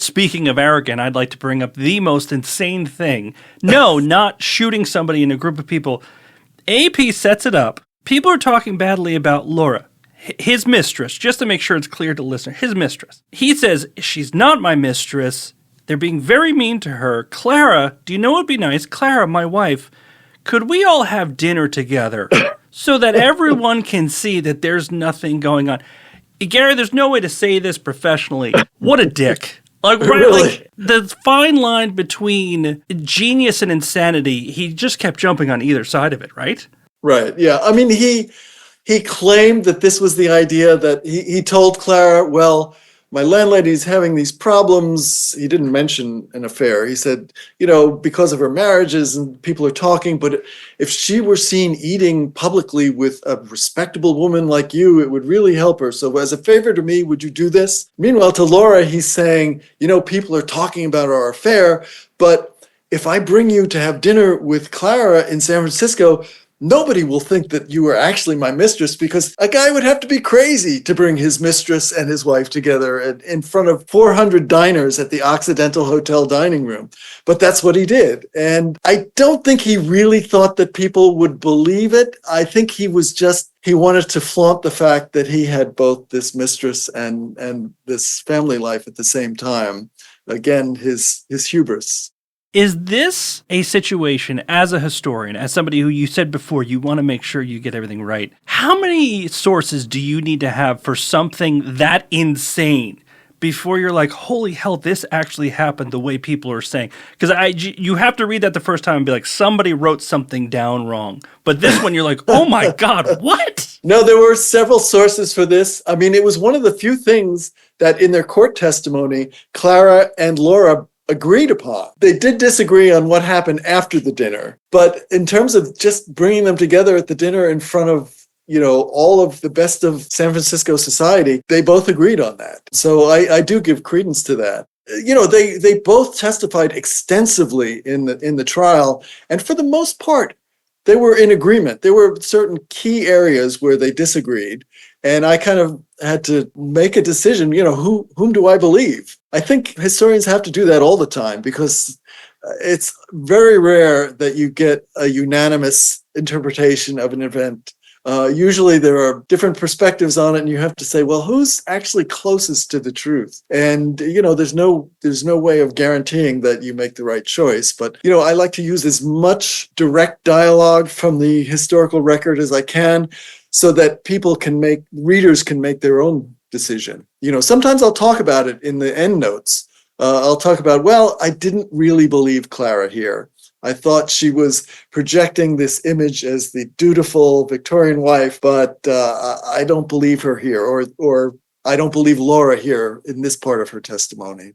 speaking of arrogant, I'd like to bring up the most insane thing. No, not shooting somebody in a group of people. AP sets it up. People are talking badly about Laura, his mistress, just to make sure it's clear to the listener, his mistress. He says, she's not my mistress. They're being very mean to her. Clara, do you know what would be nice? Clara, my wife, could we all have dinner together so that everyone can see that there's nothing going on? Gary, there's no way to say this professionally. What a dick. Like, right, really? Like the fine line between genius and insanity, he just kept jumping on either side of it, right? Right, yeah. I mean, he claimed that this was the idea that he told Clara, well, my landlady's having these problems. He didn't mention an affair. He said, because of her marriages and people are talking, but if she were seen eating publicly with a respectable woman like you, it would really help her. So as a favor to me, would you do this? Meanwhile, to Laura, he's saying, people are talking about our affair, but if I bring you to have dinner with Clara in San Francisco, nobody will think that you are actually my mistress, because a guy would have to be crazy to bring his mistress and his wife together in front of 400 diners at the Occidental Hotel dining room. But that's what he did. And I don't think he really thought that people would believe it. I think he wanted to flaunt the fact that he had both this mistress and this family life at the same time. Again, his hubris. Is this a situation, as a historian, as somebody who you said before, you want to make sure you get everything right? How many sources do you need to have for something that insane before you're like, holy hell, this actually happened the way people are saying? Because you have to read that the first time and be like, somebody wrote something down wrong. But this one, you're like, oh my God, what? No, there were several sources for this. I mean, it was one of the few things that in their court testimony, Clara and Laura agreed upon. They did disagree on what happened after the dinner, but in terms of just bringing them together at the dinner in front of, all of the best of San Francisco society, they both agreed on that. So I do give credence to that. They both testified extensively in the trial, and for the most part, they were in agreement. There were certain key areas where they disagreed, and I kind of had to make a decision, whom do I believe? I think historians have to do that all the time, because it's very rare that you get a unanimous interpretation of an event. Usually there are different perspectives on it, and you have to say, well, who's actually closest to the truth? And, there's no way of guaranteeing that you make the right choice. But, I like to use as much direct dialogue from the historical record as I can, so that readers can make their own decision. Sometimes I'll talk about it in the endnotes. I'll talk about, well, I didn't really believe Clara here. I thought she was projecting this image as the dutiful Victorian wife, but I don't believe her here, or I don't believe Laura here in this part of her testimony.